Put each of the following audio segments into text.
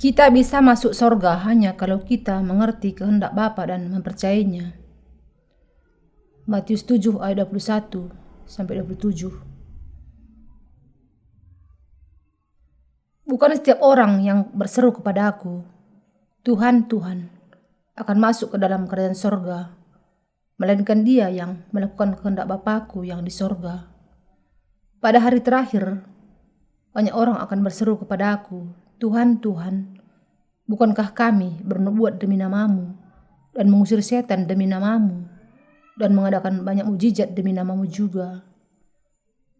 Kita bisa masuk sorga hanya kalau kita mengerti kehendak Bapa dan mempercayainya. Matius 7 ayat 21 sampai 27. Bukan setiap orang yang berseru kepada Aku, Tuhan, Tuhan, akan masuk ke dalam kerajaan sorga, melainkan dia yang melakukan kehendak Bapa-Ku yang di sorga. Pada hari terakhir, banyak orang akan berseru kepada Aku, Tuhan, Tuhan, bukankah kami bernubuat demi namamu dan mengusir setan demi namamu dan mengadakan banyak mujizat demi namamu juga?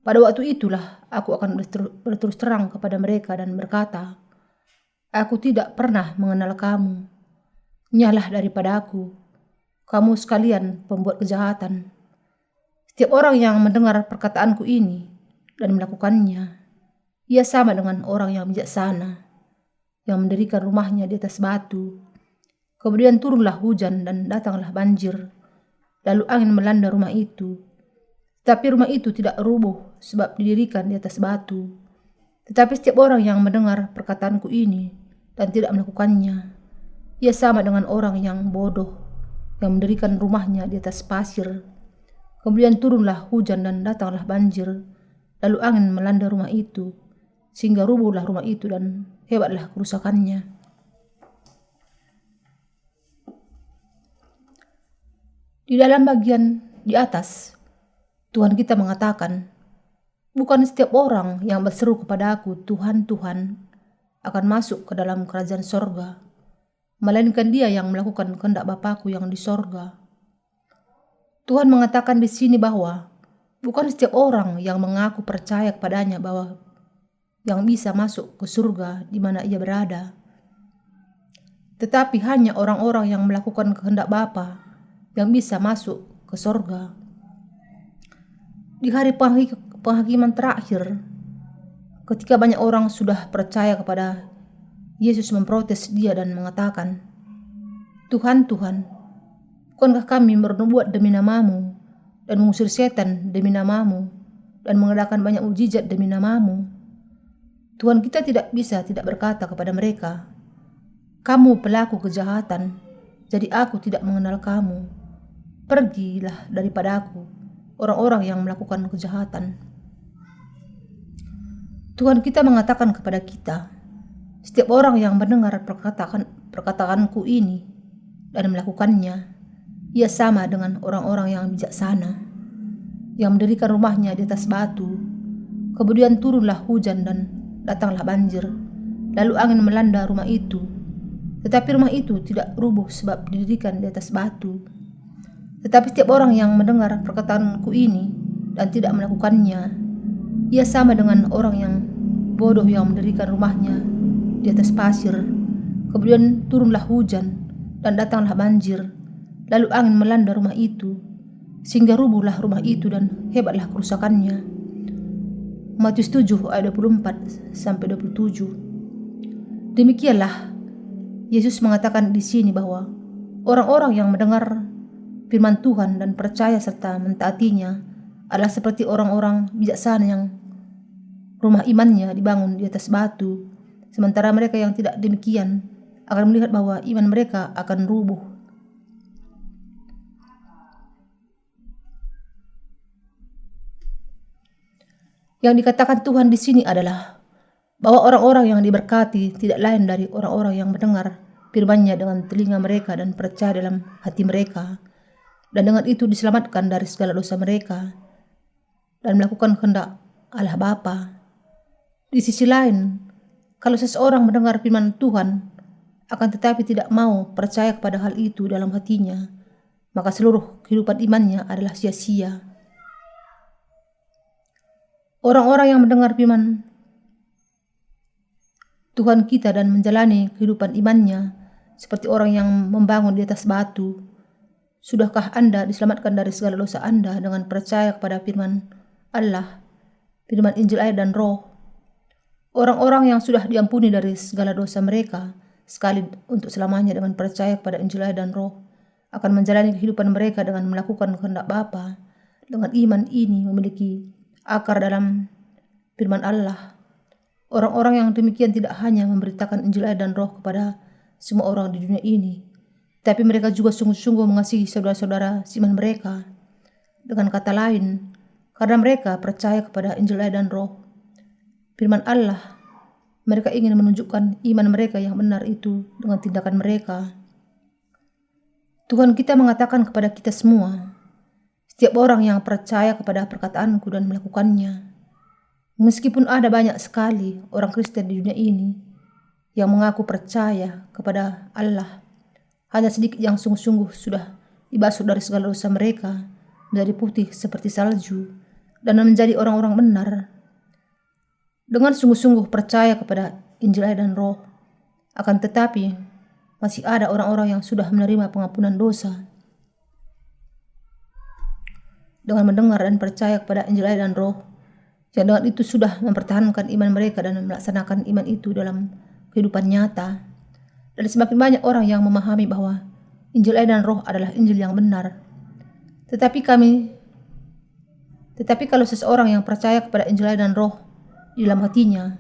Pada waktu itulah aku akan berterus terang kepada mereka dan berkata, Aku tidak pernah mengenal kamu. Nyahlah daripada Aku, kamu sekalian pembuat kejahatan. Setiap orang yang mendengar perkataanku ini dan melakukannya, ia sama dengan orang yang bijaksana, yang mendirikan rumahnya di atas batu. Kemudian turunlah hujan dan datanglah banjir, lalu angin melanda rumah itu. Tetapi rumah itu tidak rubuh sebab didirikan di atas batu. Tetapi setiap orang yang mendengar perkataanku ini dan tidak melakukannya, ia sama dengan orang yang bodoh, yang mendirikan rumahnya di atas pasir. Kemudian turunlah hujan dan datanglah banjir, lalu angin melanda rumah itu, sehingga rubuhlah rumah itu dan hebatlah kerusakannya. Di dalam bagian di atas, Tuhan kita mengatakan, bukan setiap orang yang berseru kepada Aku, Tuhan, Tuhan, akan masuk ke dalam kerajaan sorga, melainkan dia yang melakukan kehendak Bapa-Ku yang di sorga. Tuhan mengatakan di sini bahwa bukan setiap orang yang mengaku percaya kepadanya bahwa yang bisa masuk ke surga di mana ia berada, tetapi hanya orang-orang yang melakukan kehendak Bapa yang bisa masuk ke sorga. Di hari penghakiman terakhir, ketika banyak orang sudah percaya kepada Yesus, memprotes dia dan mengatakan, Tuhan, Tuhan, bukankah kami bernubuat demi namamu dan mengusir setan demi namamu dan mengadakan banyak mujizat demi namamu? Tuhan kita tidak bisa tidak berkata kepada mereka, kamu pelaku kejahatan, jadi aku tidak mengenal kamu. Pergilah daripada Aku, orang-orang yang melakukan kejahatan. Tuhan kita mengatakan kepada kita, setiap orang yang mendengar perkataanku ini dan melakukannya, ia sama dengan orang-orang yang bijaksana, yang mendirikan rumahnya di atas batu. Kemudian turunlah hujan dan datanglah banjir, lalu angin melanda rumah itu. Tetapi rumah itu tidak rubuh sebab didirikan di atas batu. Tetapi setiap orang yang mendengar perkataanku ini dan tidak melakukannya, ia sama dengan orang yang bodoh yang mendirikan rumahnya di atas pasir. Kemudian turunlah hujan dan datanglah banjir, lalu angin melanda rumah itu, sehingga rubuhlah rumah itu dan hebatlah kerusakannya. Matius 7 ayat 24 sampai 27. Demikianlah Yesus mengatakan di sini bahwa orang-orang yang mendengar firman Tuhan dan percaya serta mentaatinya adalah seperti orang-orang bijaksana yang rumah imannya dibangun di atas batu, sementara mereka yang tidak demikian akan melihat bahwa iman mereka akan rubuh. Yang dikatakan Tuhan di sini adalah bahwa orang-orang yang diberkati tidak lain dari orang-orang yang mendengar firman-Nya dengan telinga mereka dan percaya dalam hati mereka, dan dengan itu diselamatkan dari segala dosa mereka dan melakukan kehendak Allah Bapa. Di sisi lain, kalau seseorang mendengar firman Tuhan akan tetapi tidak mau percaya kepada hal itu dalam hatinya, maka seluruh kehidupan imannya adalah sia-sia. Orang-orang yang mendengar firman Tuhan kita dan menjalani kehidupan imannya seperti orang yang membangun di atas batu. Sudahkah Anda diselamatkan dari segala dosa Anda dengan percaya kepada firman Allah, firman Injil, air dan roh? Orang-orang yang sudah diampuni dari segala dosa mereka sekali untuk selamanya dengan percaya kepada Injil, air dan roh akan menjalani kehidupan mereka dengan melakukan kehendak Bapa. Dengan iman ini memiliki akar dalam firman Allah. Orang-orang yang demikian tidak hanya memberitakan Injil air dan roh kepada semua orang di dunia ini, tapi mereka juga sungguh-sungguh mengasihi saudara-saudara seiman mereka. Dengan kata lain, karena mereka percaya kepada Injil air dan roh, firman Allah, mereka ingin menunjukkan iman mereka yang benar itu dengan tindakan mereka. Tuhan kita mengatakan kepada kita semua, setiap orang yang percaya kepada perkataanku dan melakukannya, meskipun ada banyak sekali orang Kristen di dunia ini yang mengaku percaya kepada Allah, hanya sedikit yang sungguh-sungguh sudah dibasuh dari segala dosa mereka menjadi putih seperti salju dan menjadi orang-orang benar. Dengan sungguh-sungguh percaya kepada Injil air dan roh, akan tetapi masih ada orang-orang yang sudah menerima pengampunan dosa. Dengan mendengar dan percaya kepada Injil air dan roh, yang dengan itu sudah mempertahankan iman mereka dan melaksanakan iman itu dalam kehidupan nyata. Dan semakin banyak orang yang memahami bahwa Injil air dan roh adalah Injil yang benar. Tetapi kalau seseorang yang percaya kepada Injil air dan roh di dalam hatinya,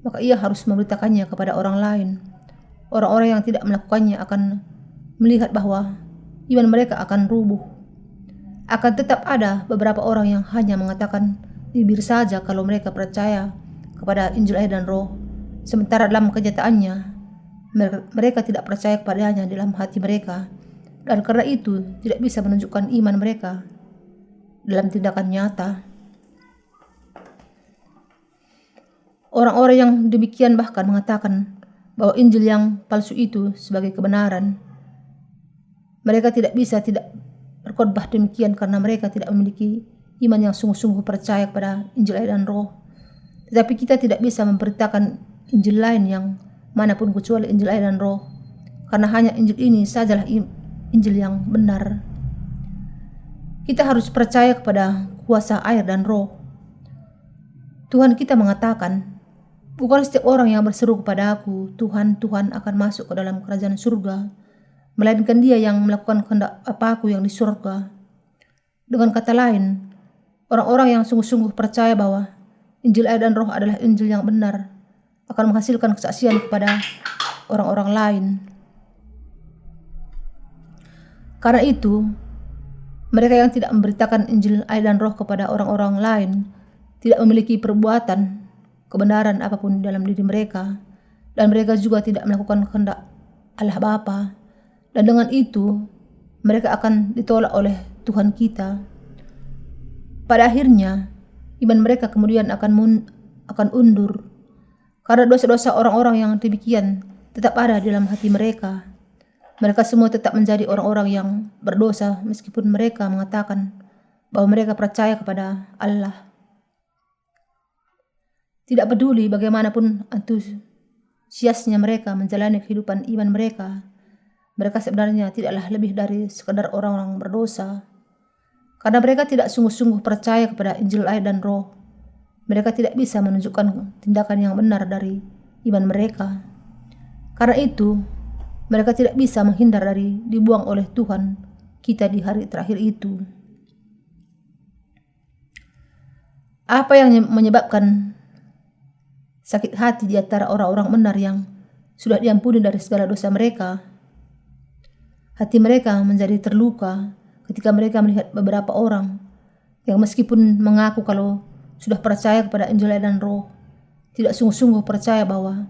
maka ia harus memberitakannya kepada orang lain. Orang-orang yang tidak melakukannya akan melihat bahwa iman mereka akan rubuh. Akan tetap ada beberapa orang yang hanya mengatakan bibir saja kalau mereka percaya kepada Injil air dan roh, sementara dalam kenyataannya mereka tidak percaya kepadanya dalam hati mereka, dan karena itu tidak bisa menunjukkan iman mereka dalam tindakan nyata. Orang-orang yang demikian bahkan mengatakan bahwa Injil yang palsu itu sebagai kebenaran. Mereka tidak berkhotbah demikian karena mereka tidak memiliki iman yang sungguh-sungguh percaya kepada Injil air dan roh. Tetapi kita tidak bisa memberitakan Injil lain yang manapun kecuali Injil air dan roh, karena hanya Injil ini sajalah Injil yang benar. Kita harus percaya kepada kuasa air dan roh. Tuhan kita mengatakan, bukan setiap orang yang berseru kepada aku, Tuhan, Tuhan akan masuk ke dalam kerajaan surga, melainkan dia yang melakukan kehendak Bapa-Ku yang di surga. Dengan kata lain, orang-orang yang sungguh-sungguh percaya bahwa Injil air dan roh adalah Injil yang benar akan menghasilkan kesaksian kepada orang-orang lain. Karena itu, mereka yang tidak memberitakan Injil air dan roh kepada orang-orang lain tidak memiliki perbuatan kebenaran apapun dalam diri mereka, dan mereka juga tidak melakukan kehendak Allah Bapa, dan dengan itu mereka akan ditolak oleh Tuhan kita. Pada akhirnya iman mereka kemudian akan undur, karena dosa-dosa orang-orang yang demikian tetap ada di dalam hati mereka. Mereka semua tetap menjadi orang-orang yang berdosa meskipun mereka mengatakan bahwa mereka percaya kepada Allah. Tidak peduli bagaimanapun antusiasnya mereka menjalani kehidupan iman mereka, mereka sebenarnya tidaklah lebih dari sekadar orang-orang berdosa. Karena mereka tidak sungguh-sungguh percaya kepada Injil air dan roh, mereka tidak bisa menunjukkan tindakan yang benar dari iman mereka. Karena itu, mereka tidak bisa menghindar dari dibuang oleh Tuhan kita di hari terakhir itu. Apa yang menyebabkan sakit hati di antara orang-orang benar yang sudah diampuni dari segala dosa mereka? Hati mereka menjadi terluka ketika mereka melihat beberapa orang yang meskipun mengaku kalau sudah percaya kepada Injil air dan roh, tidak sungguh-sungguh percaya bahwa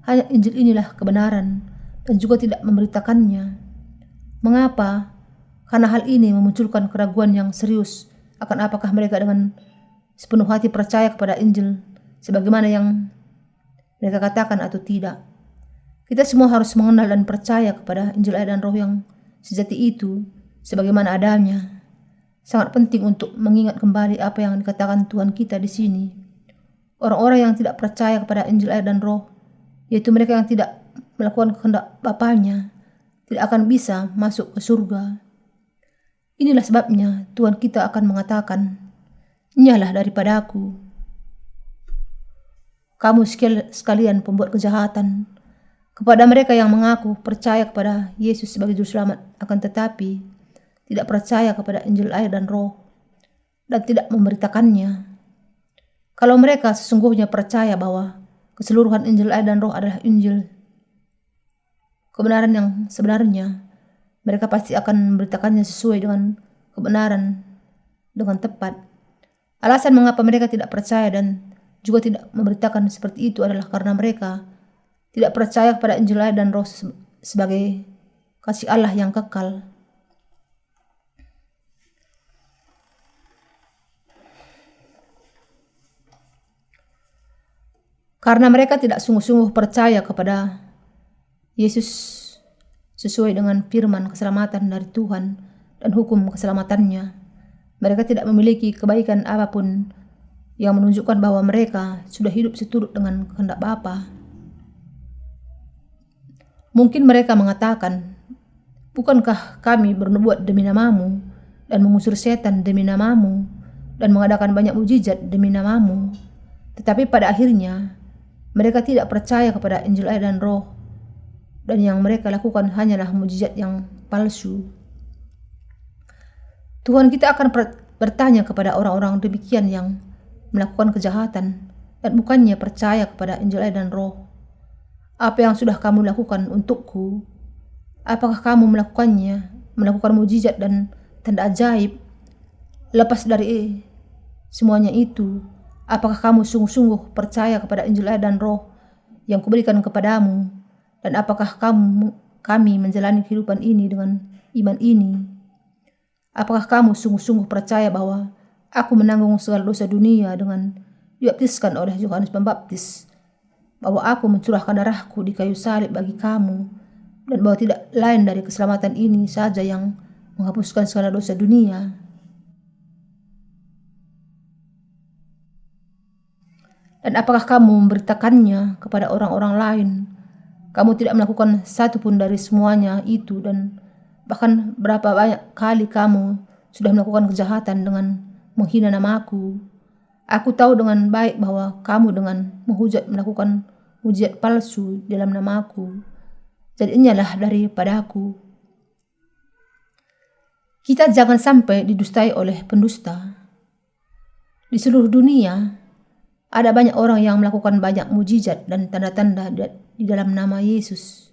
hanya Injil inilah kebenaran dan juga tidak memberitakannya. Mengapa? Karena hal ini memunculkan keraguan yang serius akan apakah mereka dengan sepenuh hati percaya kepada Injil sebagaimana yang mereka katakan atau tidak. Kita semua harus mengenal dan percaya kepada Injil air dan roh yang sejati itu sebagaimana adanya. Sangat penting untuk mengingat kembali apa yang dikatakan Tuhan kita di sini. Orang-orang yang tidak percaya kepada Injil air dan roh, yaitu mereka yang tidak melakukan kehendak Bapanya, tidak akan bisa masuk ke surga. Inilah sebabnya Tuhan kita akan mengatakan, "Nyahlah daripadaku, kamu sekalian pembuat kejahatan." Kepada mereka yang mengaku percaya kepada Yesus sebagai Juru Selamat, akan tetapi tidak percaya kepada Injil air dan roh, dan tidak memberitakannya. Kalau mereka sesungguhnya percaya bahwa keseluruhan Injil air dan Roh adalah Injil kebenaran yang sebenarnya, mereka pasti akan memberitakannya sesuai dengan kebenaran, dengan tepat. Alasan mengapa mereka tidak percaya dan juga tidak memberitakan seperti itu adalah karena mereka tidak percaya kepada Injil air dan Roh sebagai kasih Allah yang kekal. Karena mereka tidak sungguh-sungguh percaya kepada Yesus sesuai dengan firman keselamatan dari Tuhan dan hukum keselamatannya, mereka tidak memiliki kebaikan apapun yang menunjukkan bahwa mereka sudah hidup seturut dengan kehendak Bapa. Mungkin mereka mengatakan, bukankah kami bernubuat demi namamu dan mengusir setan demi namamu dan mengadakan banyak mujizat demi namamu? Tetapi pada akhirnya, mereka tidak percaya kepada Injil air dan Roh, dan yang mereka lakukan hanyalah mujizat yang palsu. Tuhan kita akan bertanya kepada orang-orang demikian yang melakukan kejahatan dan bukannya percaya kepada Injil air dan Roh. Apa yang sudah kamu lakukan untukku? Apakah kamu melakukan mujizat dan tanda ajaib? Lepas dari semuanya itu, apakah kamu sungguh-sungguh percaya kepada Injil air dan Roh yang kuberikan kepadamu? Dan apakah kami menjalani kehidupan ini dengan iman ini? Apakah kamu sungguh-sungguh percaya bahwa aku menanggung segala dosa dunia dengan dibaptiskan oleh Yohanes Pembaptis? Bahwa aku mencurahkan darahku di kayu salib bagi kamu? Dan bahwa tidak lain dari keselamatan ini saja yang menghapuskan segala dosa dunia? Dan apakah kamu memberitakannya kepada orang-orang lain? Kamu tidak melakukan satu pun dari semuanya itu, dan bahkan berapa banyak kali kamu sudah melakukan kejahatan dengan menghina namaku. Aku tahu dengan baik bahwa kamu dengan menghujat melakukan mujizat palsu dalam namaku. Jadi inyalah daripadaku. Kita jangan sampai didustai oleh pendusta. Di seluruh dunia, ada banyak orang yang melakukan banyak mujizat dan tanda-tanda di dalam nama Yesus.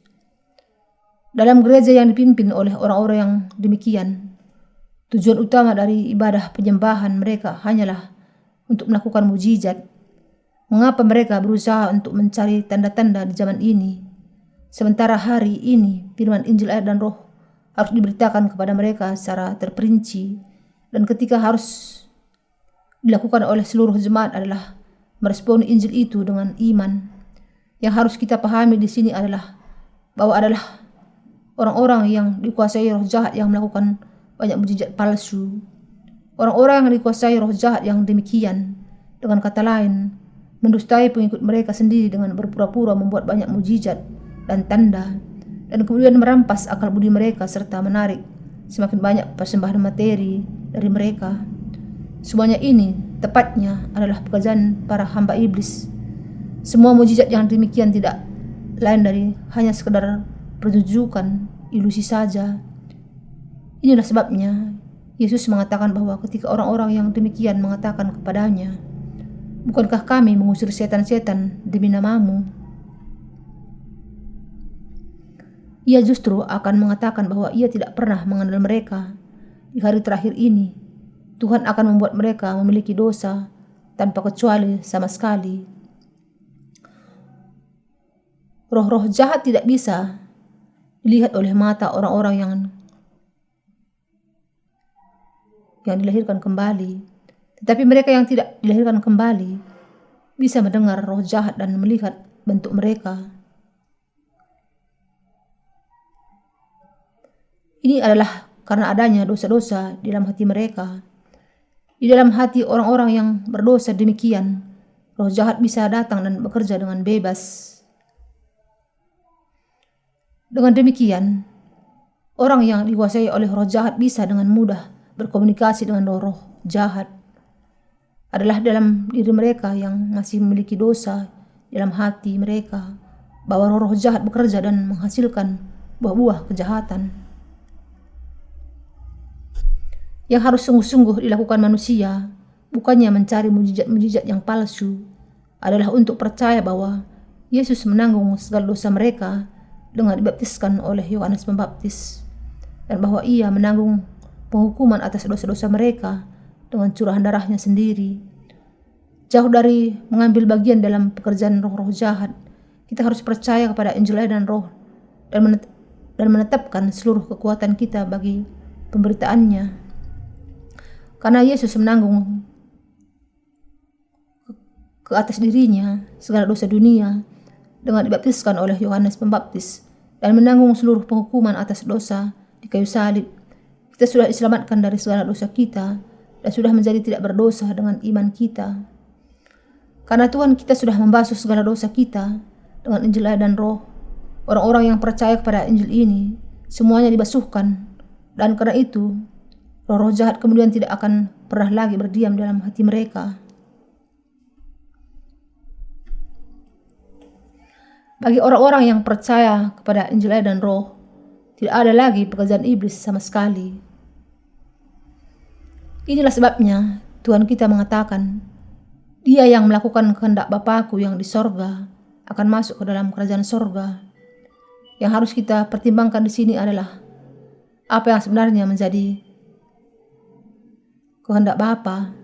Dalam gereja yang dipimpin oleh orang-orang yang demikian, tujuan utama dari ibadah penyembahan mereka hanyalah untuk melakukan mujizat. Mengapa mereka berusaha untuk mencari tanda-tanda di zaman ini, sementara hari ini firman Injil air dan Roh harus diberitakan kepada mereka secara terperinci, dan ketika harus dilakukan oleh seluruh jemaat adalah meresponi Injil itu dengan iman. Yang harus kita pahami di sini adalah bahwa adalah orang-orang yang dikuasai roh jahat yang melakukan banyak mujizat palsu. Orang-orang yang dikuasai roh jahat yang demikian, dengan kata lain, mendustai pengikut mereka sendiri dengan berpura-pura membuat banyak mujizat dan tanda, dan kemudian merampas akal budi mereka serta menarik semakin banyak persembahan materi dari mereka. Semuanya ini tepatnya adalah pekerjaan para hamba iblis. Semua mujizat yang demikian tidak lain dari hanya sekedar pertunjukan ilusi saja. Inilah sebabnya Yesus mengatakan bahwa ketika orang-orang yang demikian mengatakan kepadanya, bukankah kami mengusir setan-setan demi namamu? Ia justru akan mengatakan bahwa ia tidak pernah mengenal mereka. Di hari terakhir ini, Tuhan akan membuat mereka memiliki dosa tanpa kecuali sama sekali. Roh-roh jahat tidak bisa dilihat oleh mata orang-orang yang dilahirkan kembali. Tetapi mereka yang tidak dilahirkan kembali bisa mendengar roh jahat dan melihat bentuk mereka. Ini adalah karena adanya dosa-dosa di dalam hati mereka. Di dalam hati orang-orang yang berdosa demikian, roh jahat bisa datang dan bekerja dengan bebas. Dengan demikian, orang yang dikuasai oleh roh jahat bisa dengan mudah berkomunikasi dengan roh jahat. Adalah dalam diri mereka yang masih memiliki dosa dalam hati mereka, bahwa roh jahat bekerja dan menghasilkan buah-buah kejahatan. Yang harus sungguh-sungguh dilakukan manusia, bukannya mencari mujizat-mujizat yang palsu, adalah untuk percaya bahwa Yesus menanggung segala dosa mereka dengan dibaptiskan oleh Yohanes Pembaptis, dan bahwa Ia menanggung penghukuman atas dosa-dosa mereka dengan curahan darahnya sendiri. Jauh dari mengambil bagian dalam pekerjaan roh-roh jahat, kita harus percaya kepada Injil air dan Roh dan menetapkan seluruh kekuatan kita bagi pemberitaannya. Karena Yesus menanggung ke atas dirinya segala dosa dunia dengan dibaptiskan oleh Yohanes Pembaptis dan menanggung seluruh penghukuman atas dosa di kayu salib, kita sudah diselamatkan dari segala dosa kita dan sudah menjadi tidak berdosa dengan iman kita. Karena Tuhan kita sudah membasuh segala dosa kita dengan Injil air dan Roh, orang-orang yang percaya kepada Injil ini semuanya dibasuhkan, dan karena itu roh-roh jahat kemudian tidak akan pernah lagi berdiam dalam hati mereka. Bagi orang-orang yang percaya kepada Injil air dan Roh, tidak ada lagi pekerjaan iblis sama sekali. Inilah sebabnya Tuhan kita mengatakan, Dia yang melakukan kehendak Bapa-Ku yang di sorga akan masuk ke dalam kerajaan sorga. Yang harus kita pertimbangkan di sini adalah apa yang sebenarnya menjadi kehendak Bapa.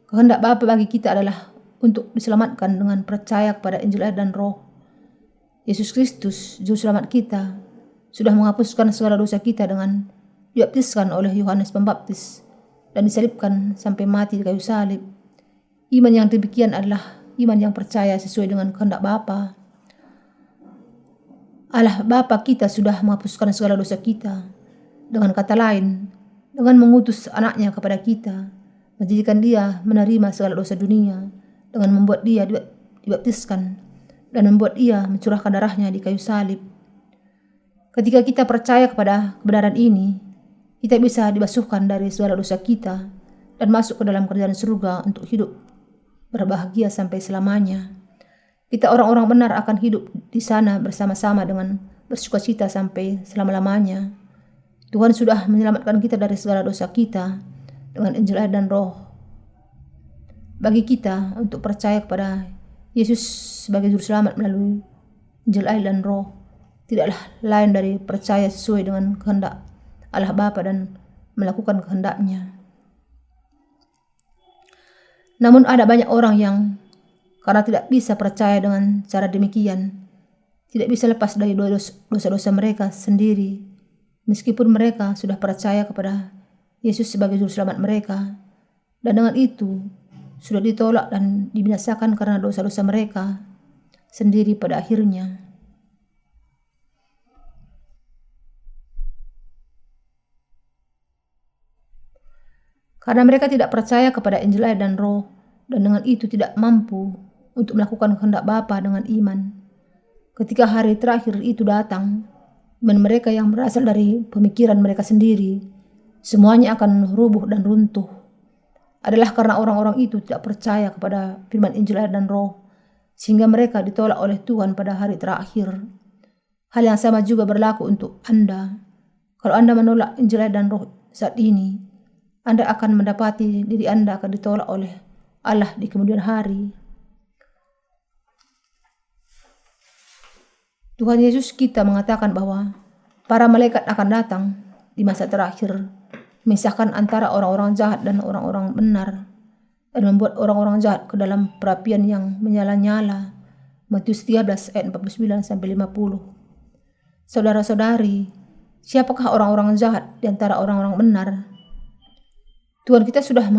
Kehendak Bapa bagi kita adalah untuk diselamatkan dengan percaya kepada Injil air dan Roh. Yesus Kristus, Juru Selamat kita, sudah menghapuskan segala dosa kita dengan dibaptiskan oleh Yohanes Pembaptis dan disalibkan sampai mati di kayu salib. Iman yang demikian adalah iman yang percaya sesuai dengan kehendak Bapa. Allah Bapa kita sudah menghapuskan segala dosa kita. Dengan kata lain, dengan mengutus anaknya kepada kita, menjadikan dia menerima segala dosa dunia, dengan membuat dia dibaptiskan, dan membuat ia mencurahkan darahnya di kayu salib. Ketika kita percaya kepada kebenaran ini, kita bisa dibasuhkan dari segala dosa kita dan masuk ke dalam kerajaan surga untuk hidup berbahagia sampai selamanya. Kita orang-orang benar akan hidup di sana bersama-sama dengan bersukacita sampai selama-lamanya. Tuhan sudah menyelamatkan kita dari segala dosa kita dengan Injil air dan Roh. Bagi kita untuk percaya kepada Yesus sebagai Juru Selamat melalui Injil air dan Roh tidaklah lain dari percaya sesuai dengan kehendak Allah Bapa dan melakukan kehendak-Nya. Namun ada banyak orang yang karena tidak bisa percaya dengan cara demikian, tidak bisa lepas dari dosa-dosa mereka sendiri, meskipun mereka sudah percaya kepada Yesus sebagai Juru Selamat mereka, dan dengan itu sudah ditolak dan dibinasakan karena dosa-dosa mereka sendiri pada akhirnya. Karena mereka tidak percaya kepada Injil air dan Roh, dan dengan itu tidak mampu untuk melakukan kehendak Bapa dengan iman. Ketika hari terakhir itu datang, iman mereka yang berasal dari pemikiran mereka sendiri, semuanya akan rubuh dan runtuh. Adalah karena orang-orang itu tidak percaya kepada firman Injil air dan Roh, sehingga mereka ditolak oleh Tuhan pada hari terakhir. Hal yang sama juga berlaku untuk Anda. Kalau Anda menolak Injil air dan Roh saat ini, Anda akan mendapati diri Anda akan ditolak oleh Allah di kemudian hari. Tuhan Yesus kita mengatakan bahwa para malaikat akan datang di masa terakhir, memisahkan antara orang-orang jahat dan orang-orang benar, dan membuat orang-orang jahat ke dalam perapian yang menyala-nyala. Matius 13 ayat 49-50. Saudara-saudari, siapakah orang-orang jahat di antara orang-orang benar? Tuhan kita sudah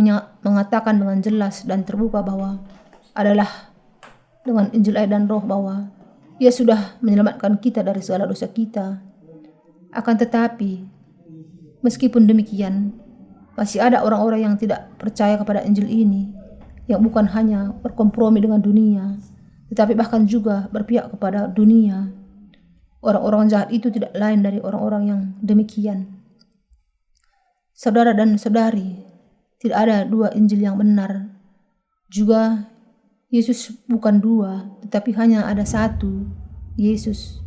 mengatakan dengan jelas dan terbuka bahwa adalah dengan Injil air dan Roh bahwa Ia sudah menyelamatkan kita dari segala dosa kita. Akan tetapi, meskipun demikian, masih ada orang-orang yang tidak percaya kepada Injil ini, yang bukan hanya berkompromi dengan dunia, tetapi bahkan juga berpihak kepada dunia. Orang-orang jahat itu tidak lain dari orang-orang yang demikian. Saudara dan saudari, tidak ada dua Injil yang benar. Juga Yesus bukan dua, tetapi hanya ada satu, Yesus.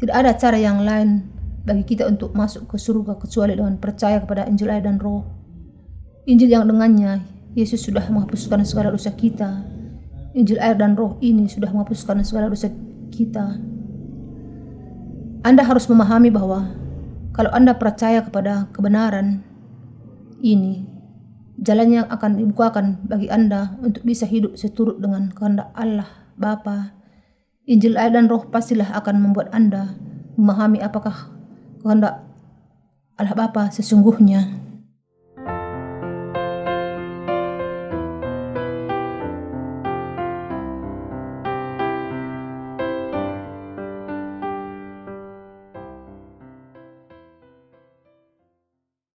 Tidak ada cara yang lain bagi kita untuk masuk ke surga kecuali dengan percaya kepada Injil air dan Roh. Injil yang dengannya Yesus sudah menghapuskan segala dosa kita. Injil air dan roh ini sudah menghapuskan segala dosa kita. Anda harus memahami bahwa kalau Anda percaya kepada kebenaran ini, jalan yang akan dibukakan bagi Anda untuk bisa hidup seturut dengan kehendak Allah Bapa. Injil air dan roh pastilah akan membuat Anda memahami apakah kehendak Allah Bapa sesungguhnya.